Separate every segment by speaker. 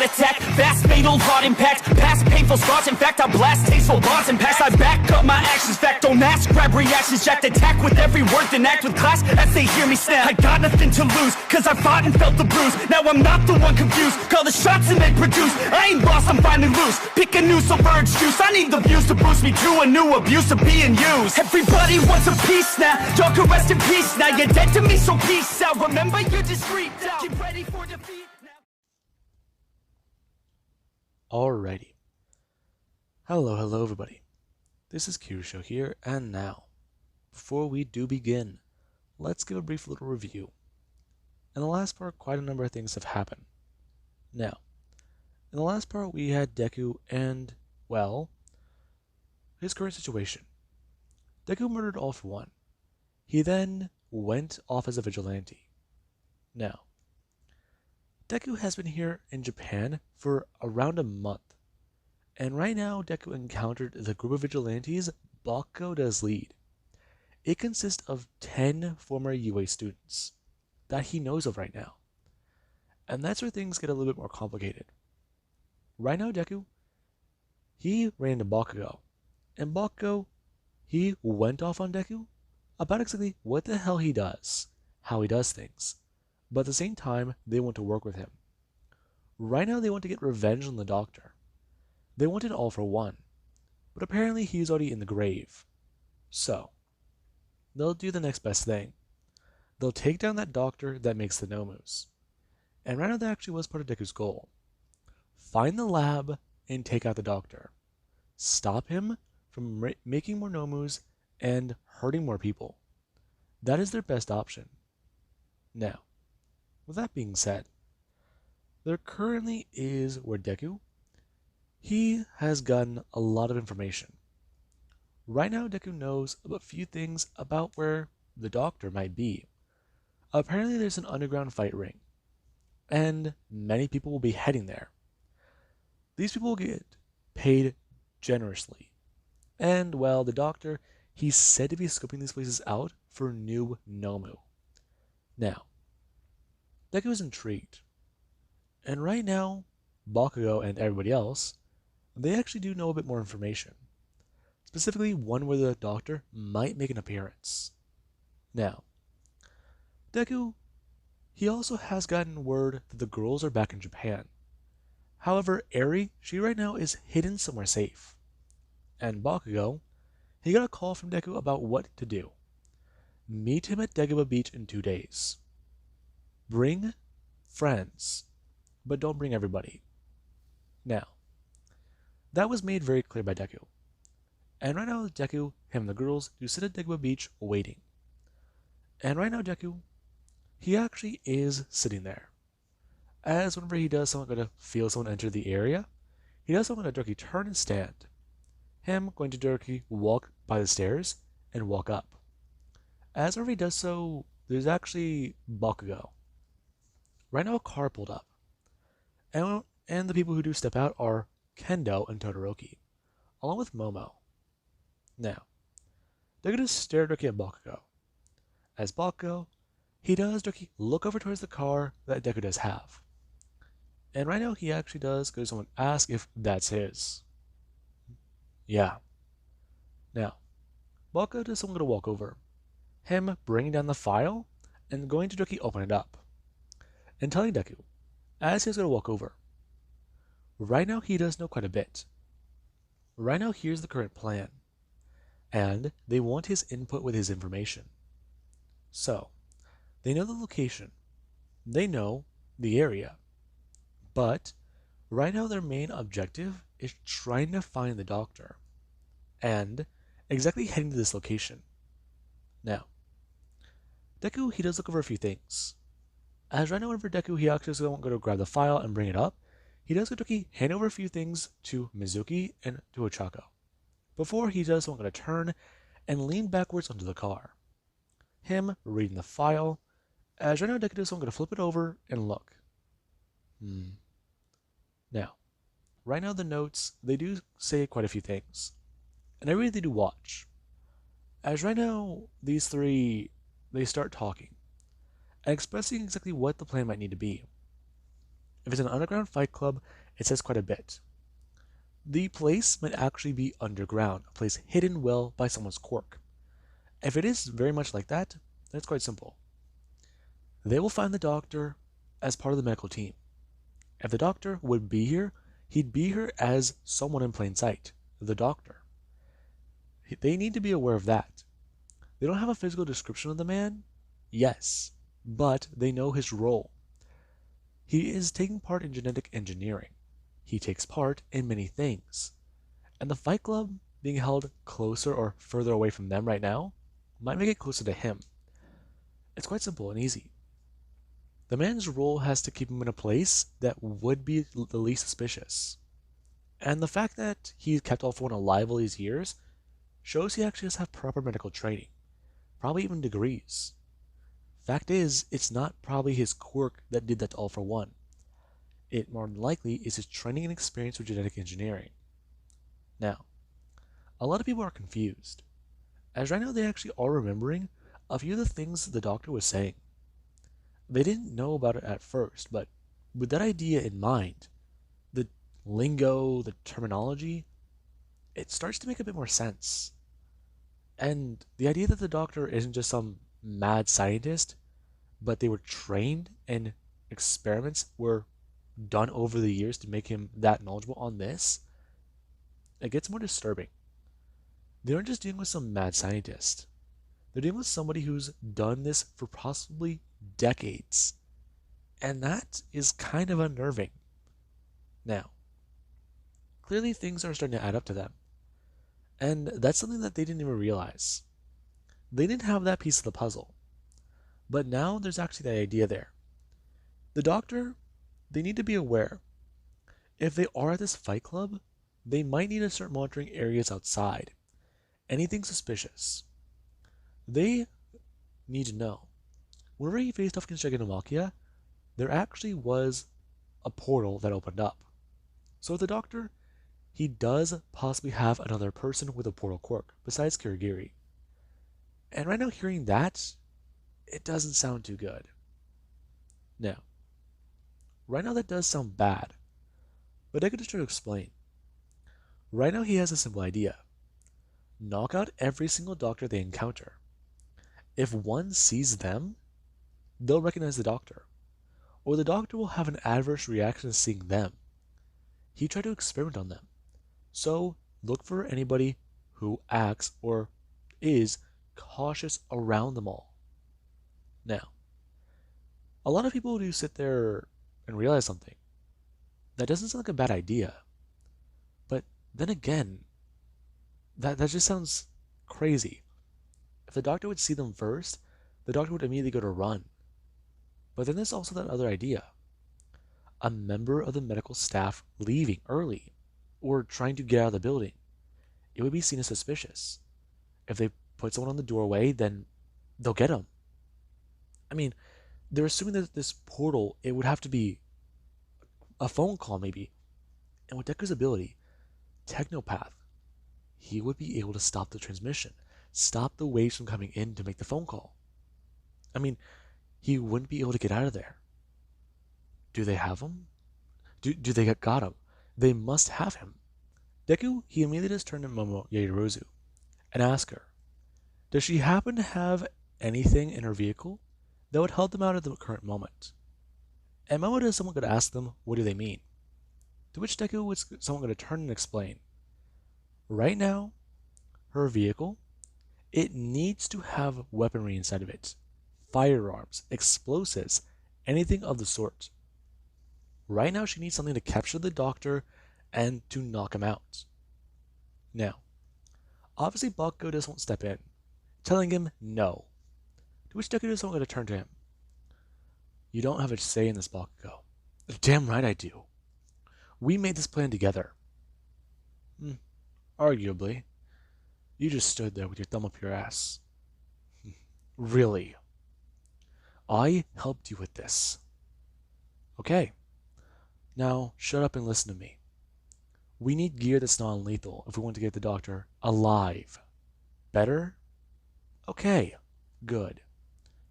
Speaker 1: heart attack. Fast, fatal, heart impact. Past painful scars, in fact, I blast tasteful bars and pass. I back up my actions, fact, don't ask, grab reactions, jacked, attack with every word, then act with class as they hear me snap. I got nothing to lose, cause I fought and felt the bruise. Now I'm not the one confused, call the shots and they produce. I ain't lost, I'm finally loose, pick a new submerged juice. I need the views to boost me to a new abuse of being used. Everybody wants a piece now, y'all can rest in peace now. You're dead to me, so peace out. Remember you're discreet now, get ready for defeat now.
Speaker 2: Alrighty. Hello everybody. This is Kyusho here, and now, before we do begin, let's give a brief little review. In the last part, quite a number of things have happened. Now, in the last part we had Deku and, well, his current situation. Deku murdered All For One. He then went off as a vigilante. Now, Deku has been here in Japan for around a month. And right now, Deku encountered the group of vigilantes Bakugo does lead. It consists of 10 former UA students that he knows of right now. And that's where things get a little bit more complicated. Right now, Deku, he ran into Bakugo. And Bakugo, he went off on Deku about exactly what the hell he does, how he does things. But at the same time, they want to work with him. Right now, they want to get revenge on the Doctor. They wanted All For One, but apparently he's already in the grave. So, they'll do the next best thing. They'll take down that doctor that makes the Nomus. And right now that actually was part of Deku's goal. Find the lab and take out the doctor. Stop him from making more Nomus and hurting more people. That is their best option. Now, with that being said, there currently is where Deku, he has gotten a lot of information. Right now, Deku knows about a few things about where the Doctor might be. Apparently, there's an underground fight ring, and many people will be heading there. These people will get paid generously. And, well, the Doctor, he's said to be scoping these places out for new Nomu. Now, Deku is intrigued. And right now, Bakugo and everybody else, they actually do know a bit more information. Specifically, one where the Doctor might make an appearance. Now, Deku, he also has gotten word that the girls are back in Japan. However, Eri, she right now is hidden somewhere safe. And Bakugo, he got a call from Deku about what to do. Meet him at Dagobah Beach in 2 days. Bring friends, but don't bring everybody. Now, that was made very clear by Deku. And right now, Deku, him and the girls, do sit at Dagobah Beach waiting. And right now, Deku, he actually is sitting there. As whenever he does someone going to feel someone enter the area, he does someone to directly turn and stand. Him going to directly walk by the stairs and walk up. As whenever he does so, there's actually Bakugo. Right now, a car pulled up. And the people who do step out are Kendo and Todoroki, along with Momo. Now, they're going to stare directly at Bakugo. As Bakugo, he does directly look over towards the car that Deku does have. And right now, he actually does go to someone ask if that's his. Yeah. Now, Bakugo does someone going to walk over. Him bringing down the file and going to directly open it up. And telling Deku, as he's going to walk over, right now he does know quite a bit. Right now here's the current plan. And they want his input with his information. So, they know the location. They know the area. But, right now their main objective is trying to find the Doctor. And, exactly heading to this location. Now, Deku, he does look over a few things. As right now, whenever Deku, he actually doesn't go to grab the file and bring it up, he does go to hand over a few things to Mizuki and to Ochako. Before he does, I'm going to turn and lean backwards onto the car. Him reading the file. As right now, Deku does, I'm going to flip it over and look. Now, right now the notes, they do say quite a few things. And I really do watch. As right now, these three, they start talking. And expressing exactly what the plan might need to be. If it's an underground fight club, it says quite a bit. The place might actually be underground, a place hidden well by someone's quirk. If it is very much like that, then it's quite simple. They will find the doctor as part of the medical team. If the doctor would be here, he'd be here as someone in plain sight, the doctor. They need to be aware of that. They don't have a physical description of the man, yes, but they know his role. He is taking part in genetic engineering. He takes part in many things. And the Fight Club being held closer or further away from them right now might make it closer to him. It's quite simple and easy. The man's role has to keep him in a place that would be the least suspicious. And the fact that he's kept All For One alive all these years shows he actually does have proper medical training, probably even degrees. Fact is, it's not probably his quirk that did that to All For One. It more than likely is his training and experience with genetic engineering. Now, a lot of people are confused, as right now they actually are remembering a few of the things the doctor was saying. They didn't know about it at first, but with that idea in mind, the lingo, the terminology, it starts to make a bit more sense. And the idea that the doctor isn't just some mad scientist, but they were trained and experiments were done over the years to make him that knowledgeable on this, it gets more disturbing. They aren't just dealing with some mad scientist. They're dealing with somebody who's done this for possibly decades. And that is kind of unnerving. Now, clearly things are starting to add up to them. And that's something that they didn't even realize. They didn't have that piece of the puzzle. But now there's actually the idea there. The doctor, they need to be aware. If they are at this fight club, they might need to start monitoring areas outside. Anything suspicious. They need to know. Whenever he faced off against Dragonomakia, there actually was a portal that opened up. So the doctor, he does possibly have another person with a portal quirk, besides Kirigiri. And right now hearing that, it doesn't sound too good. Now, right now that does sound bad, but I could just try to explain. Right now he has a simple idea. Knock out every single doctor they encounter. If one sees them, they'll recognize the doctor, or the doctor will have an adverse reaction to seeing them. He tried to experiment on them. So look for anybody who acts or is cautious around them all. Now, a lot of people do sit there and realize something. That doesn't sound like a bad idea. But then again, that just sounds crazy. If the doctor would see them first, the doctor would immediately go to run. But then there's also that other idea. A member of the medical staff leaving early or trying to get out of the building. It would be seen as suspicious. If they put someone on the doorway, then they'll get them. I mean, they're assuming that this portal, it would have to be a phone call maybe. And with Deku's ability, Technopath, he would be able to stop the transmission, stop the waves from coming in to make the phone call. I mean, he wouldn't be able to get out of there. Do they have him? Do they got him? They must have him. Deku, he immediately just turned to Momo Yaoyorozu and asked her, does she happen to have anything in her vehicle that would help them out at the current moment? And Momo is someone going to ask them, what do they mean? To which Deku was someone going to turn and explain, right now, her vehicle, it needs to have weaponry inside of it. Firearms, explosives, anything of the sort. Right now she needs something to capture the doctor and to knock him out. Now, obviously Bakugo just won't step in, telling him no. To which Deku is going to turn to him. You don't have a say in this, Bakugo. Damn right I do. We made this plan together. Arguably. You just stood there with your thumb up your ass. Really? I helped you with this. Okay. Now, shut up and listen to me. We need gear that's non-lethal if we want to get the doctor alive. Better? Okay. Good.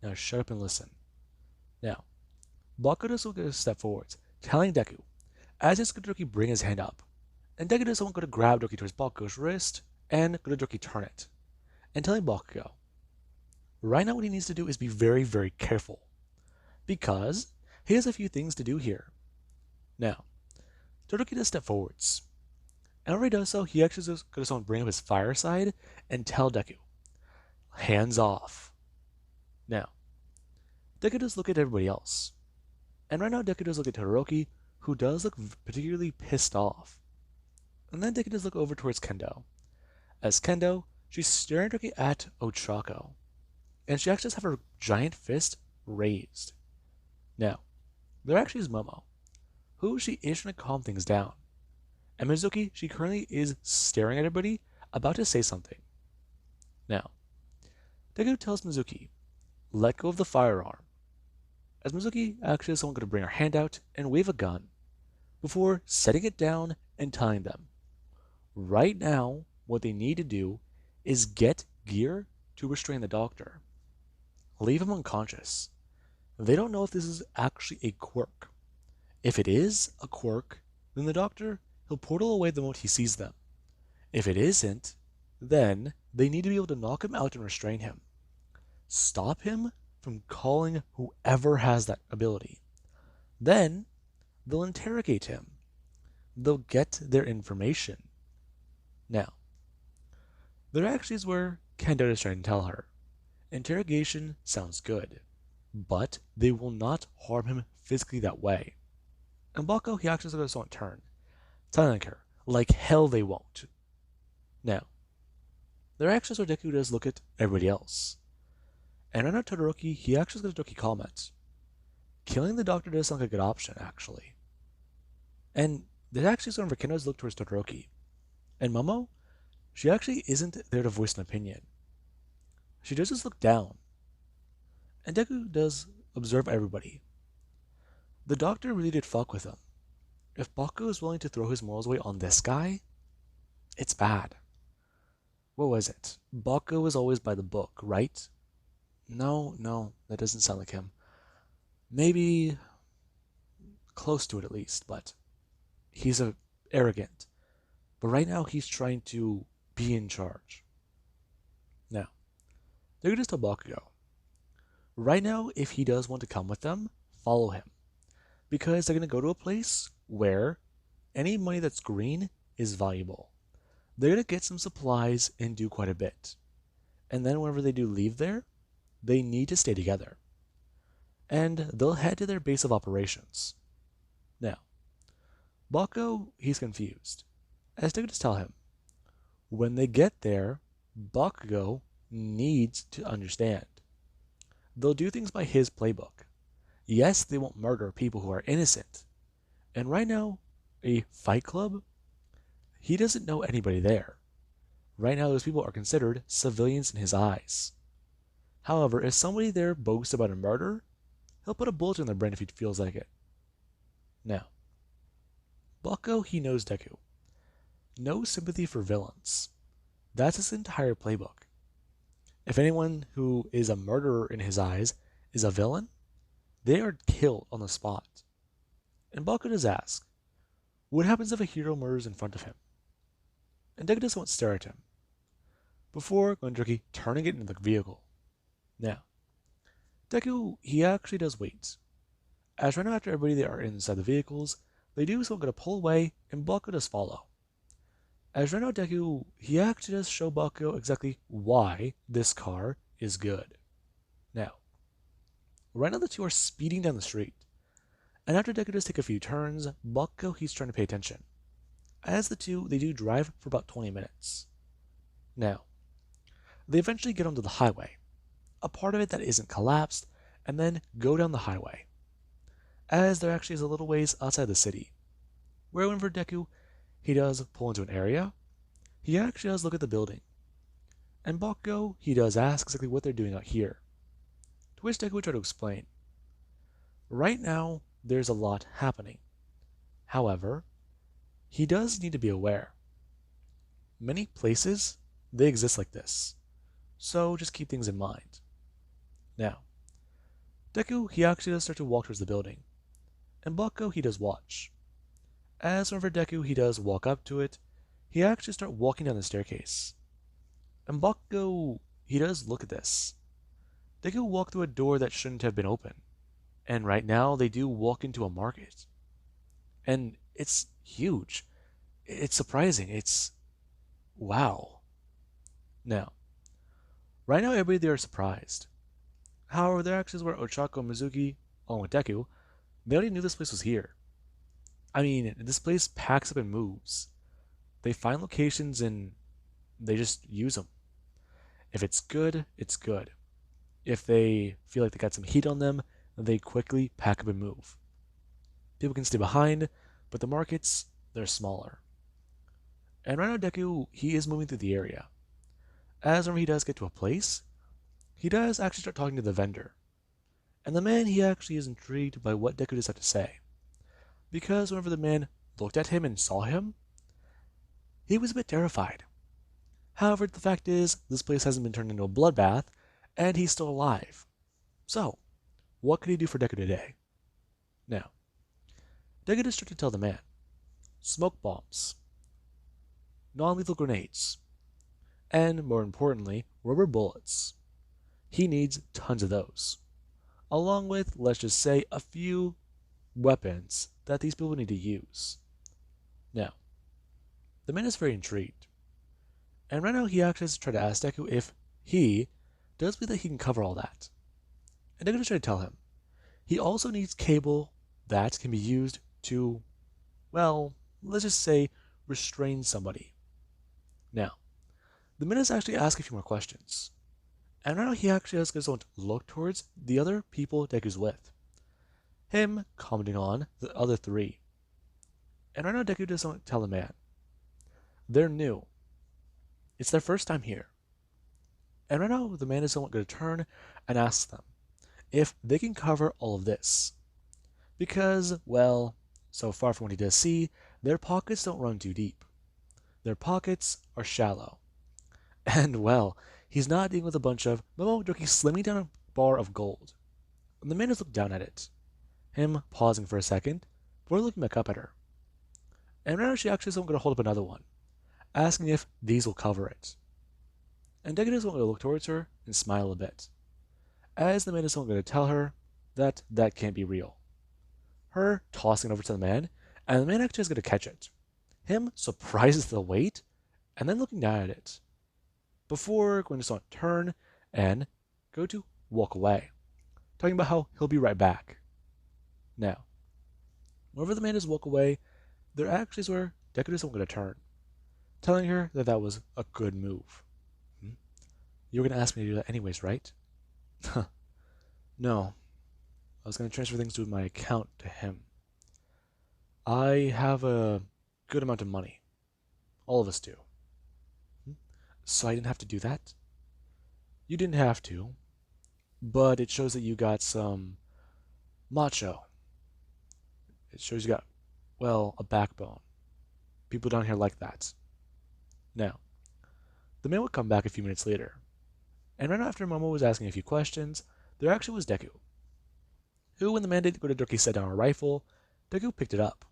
Speaker 2: Now shut up and listen. Now, Bakugo will get a step forwards, telling Deku, as his Doki bring his hand up, and Deku doesn't go to grab Doki towards Bakugo's wrist, and go to Doki turn it, and telling Bakugo, right now what he needs to do is be very, very careful, because he has a few things to do here. Now, Todoroki does step forwards, and whenever he does so, he actually goes to someone bring up his fireside and tell Deku, hands off. Now, Deku does look at everybody else, and right now Deku does look at Todoroki, who does look particularly pissed off. And then Deku does look over towards Kendo. As Kendo, she's staring directly at Ochako, and she actually does have her giant fist raised. Now, there actually is Momo, who she is trying to calm things down. And Mizuki, she currently is staring at everybody, about to say something. Now, Deku tells Mizuki, let go of the firearm, as Mizuki actually is someone going to bring her hand out and wave a gun, before setting it down and telling them, right now, what they need to do is get gear to restrain the doctor. Leave him unconscious. They don't know if this is actually a quirk. If it is a quirk, then the doctor, he'll portal away the moment he sees them. If it isn't, then they need to be able to knock him out and restrain him. Stop him from calling whoever has that ability. Then, they'll interrogate him. They'll get their information. Now, there actually is where Kendo is trying to tell her, interrogation sounds good, but they will not harm him physically that way. And Bako, he actually goes on turn, telling her, like hell they won't. Now, there actually is where Deku does look at everybody else. And right now Todoroki, he actually goes to Todoroki comments, killing the doctor does sound like a good option, actually. And there's actually sort of Kendo's look towards Todoroki. And Momo, she actually isn't there to voice an opinion. She does just look down. And Deku does observe everybody. The doctor really did fuck with him. If Bakugo is willing to throw his morals away on this guy, it's bad. What was it? Bakugo was always by the book, right? No, that doesn't sound like him. Maybe close to it at least, but he's arrogant. But right now he's trying to be in charge. Now, they're going to tell Bakugo. Right now, if he does want to come with them, follow him. Because they're going to go to a place where any money that's green is valuable. They're going to get some supplies and do quite a bit. And then whenever they do leave there, they need to stay together. And they'll head to their base of operations. Now, Bakugo, he's confused. As Deku just tell him, when they get there, Bakugo needs to understand. They'll do things by his playbook. Yes, they won't murder people who are innocent. And right now, a fight club, he doesn't know anybody there. Right now, those people are considered civilians in his eyes. However, if somebody there boasts about a murder, he'll put a bullet in their brain if he feels like it. Now, Bakugo, he knows Deku. No sympathy for villains. That's his entire playbook. If anyone who is a murderer in his eyes is a villain, they are killed on the spot. And Bakugo does ask, what happens if a hero murders in front of him? And Deku doesn't want to stare at him, before Gondriki turning it into the vehicle. Now, Deku, he actually does wait. As right now after everybody they are inside the vehicles, they do so going to pull away, and Bakugo does follow. As right now Deku, he actually does show Bakugo exactly why this car is good. Now, right now the two are speeding down the street. And after Deku does take a few turns, Bakugo, he's trying to pay attention. As the two, they do drive for about 20 minutes. Now, they eventually get onto the highway, a part of it that isn't collapsed, and then go down the highway. As there actually is a little ways outside the city, where whenever Deku, he does pull into an area, he actually does look at the building. And Bakugo, he does ask exactly what they're doing out here. To which Deku would try to explain. Right now, there's a lot happening. However, he does need to be aware. Many places, they exist like this. So just keep things in mind. Now, Deku, he actually does start to walk towards the building. and Bucko he does watch. As for Deku he does walk up to it, he actually start walking down the staircase. And Bucko he does look at this. Deku walk through a door that shouldn't have been open. And right now they do walk into a market. And it's huge. It's surprising. It's wow. Now, right now everybody there is surprised. However, their actions were Ochako and Mizuki, along with Deku, they already knew this place was here. I mean, this place packs up and moves. They find locations and they just use them. If it's good, it's good. If they feel like they got some heat on them, they quickly pack up and move. People can stay behind, but the markets, they're smaller. And right now Deku, he is moving through the area. As whenever he does get to a place, he does actually start talking to the vendor. And the man, he actually is intrigued by what Deku does have to say. Because whenever the man looked at him and saw him, he was a bit terrified. However, the fact is, this place hasn't been turned into a bloodbath, and he's still alive. So, what could he do for Deku today? Now, Deku just started to tell the man, smoke bombs, non-lethal grenades, and more importantly, rubber bullets. He needs tons of those, along with, let's just say, a few weapons that these people need to use. Now, the man is very intrigued, and right now he actually has to try to ask Deku if he does believe that he can cover all that. And Deku just try to tell him, he also needs cable that can be used to, well, let's just say, restrain somebody. Now, the man is actually asking a few more questions. And right now he actually has to look towards the other people Deku's with. Him commenting on the other three. And right now Deku doesn't tell the man. They're new. It's their first time here. And right now the man is going to turn and ask them if they can cover all of this. Because, well, so far from what he does see, their pockets don't run too deep. Their pockets are shallow. And, well, he's not dealing with a bunch of Momodoki slimming down a bar of gold. And the man has looked down at it. Him pausing for a second, before looking back up at her. And right now she actually is going to hold up another one, asking if these will cover it. And Deku is going to look towards her and smile a bit, as the man is going to tell her that that can't be real. Her tossing it over to the man, and the man actually is going to catch it. Him surprises the weight, and then looking down at it, before going to turn and go to walk away, talking about how he'll be right back. Now, whenever the man does walk away, there actually is where Deku is going to turn, telling her that that was a good move. You were going to ask me to do that anyways, right? No. I was going to transfer things to my account to him. I have a good amount of money. All of us do. So I didn't have to do that? You didn't have to, but it shows that you got some macho. It shows you got, well, a backbone. People down here like that. Now, the man would come back a few minutes later, and right after Momo was asking a few questions, there actually was Deku, who, when the man did go to Doki set down a rifle, Deku picked it up.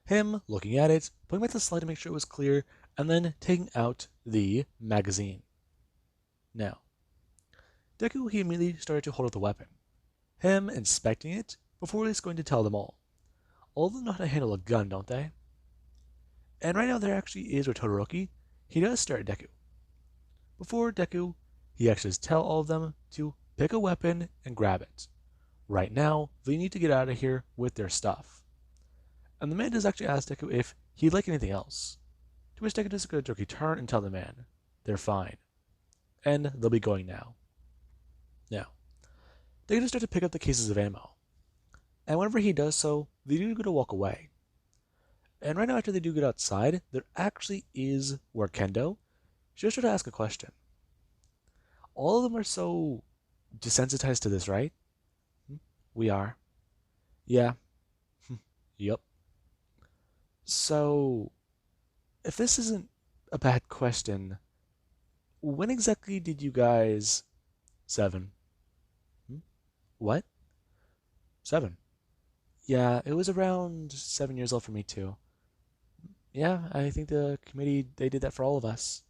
Speaker 2: Him looking at it, putting back the slide to make sure it was clear, and then taking out the magazine. Now, Deku, he immediately started to hold up the weapon, him inspecting it before he's going to tell them all. All of them know how to handle a gun, don't they? And right now there actually is with Todoroki, he does stare at Deku. Before Deku, he actually does tell all of them to pick a weapon and grab it. Right now, they need to get out of here with their stuff. And the man does actually ask Deku if he'd like anything else. To which Deku does go to turn and tell the man they're fine. And they'll be going now. Now, Deku does start to pick up the cases of ammo. And whenever he does so, they do go to walk away. And right now after they do get outside, there actually is where Kendo, she just tried to ask a question. All of them are so desensitized to this, right? We are. Yeah. Yup. So, if this isn't a bad question, when exactly did you guys... 7. What? 7. Yeah, it was around 7 years old for me too. Yeah, I think the committee, they did that for all of us.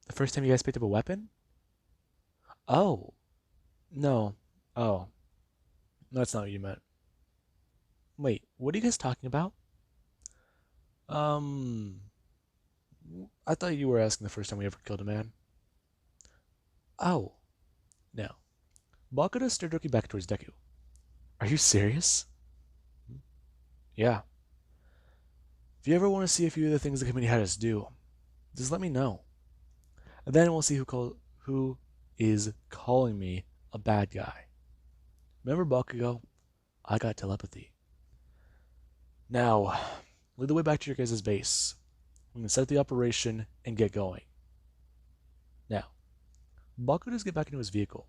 Speaker 2: The first time you guys picked up a weapon? Oh, no. Oh, that's not what you meant. Wait, what are you guys talking about? Um, I thought you were asking the first time we ever killed a man. Oh, no. Bakuda stared looking back towards Deku. Are you serious? Yeah. If you ever want to see a few of the things the committee had us do, just let me know. And then we'll see who is calling me a bad guy. Remember Bakugo? I got telepathy. Now, lead the way back to your guys' base. We can set up the operation and get going. Now, Baku does get back into his vehicle.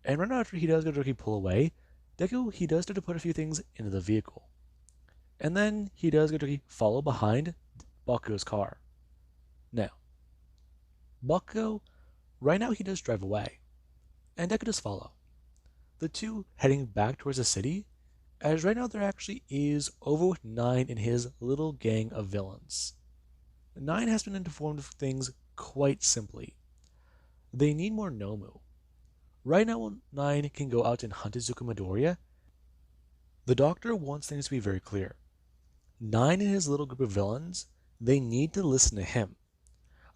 Speaker 2: And right after he does go to pull away, Deku, he does start to put a few things into the vehicle. And then he does go to follow behind Bakugo's car. Now, Bakugo, right now he does drive away. And Deku does follow. The two heading back towards the city, as right now there actually is over with 9 in his little gang of villains. 9 has been informed of things quite simply. They need more Nomu. Right now, 9 can go out and hunt Izuku Midoriya. The Doctor wants things to be very clear. 9 and his little group of villains, they need to listen to him.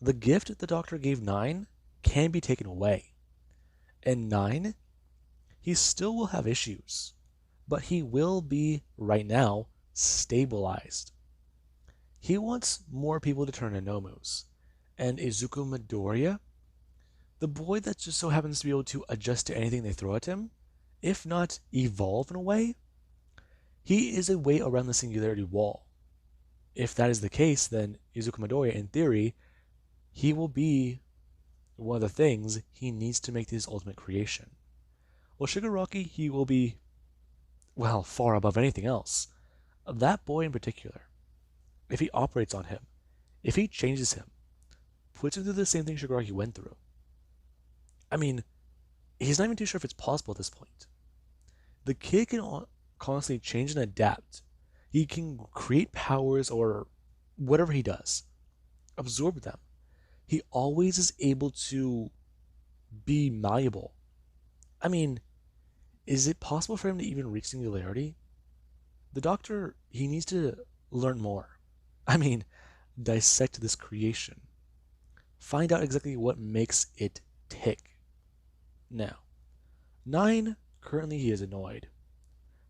Speaker 2: The gift the Doctor gave 9 can be taken away. And 9, he still will have issues, but he will be, right now, stabilized. He wants more people to turn into Nomus. And Izuku Midoriya, the boy that just so happens to be able to adjust to anything they throw at him, if not evolve in a way, he is a way around the singularity wall. If that is the case, then Izuku Midoriya, in theory, he will be one of the things he needs to make his ultimate creation. Well, Shigaraki, he will be, well, far above anything else. That boy in particular, if he operates on him, if he changes him, puts him through the same thing Shigaraki went through, I mean, he's not even too sure if it's possible at this point. The kid can constantly change and adapt. He can create powers or whatever he does, absorb them. He always is able to be malleable. I mean, is it possible for him to even reach singularity? The Doctor, he needs to learn more. I mean, dissect this creation. Find out exactly what makes it tick. Now, 9, currently he is annoyed.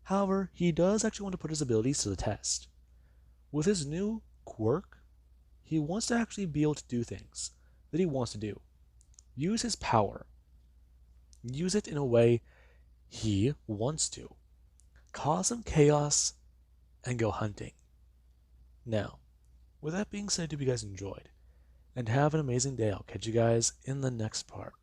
Speaker 2: However, he does actually want to put his abilities to the test. With his new quirk, he wants to actually be able to do things that he wants to do. Use his power. Use it in a way he wants to. Cause some chaos and go hunting. Now, with that being said, I hope you guys enjoyed. And have an amazing day. I'll catch you guys in the next part.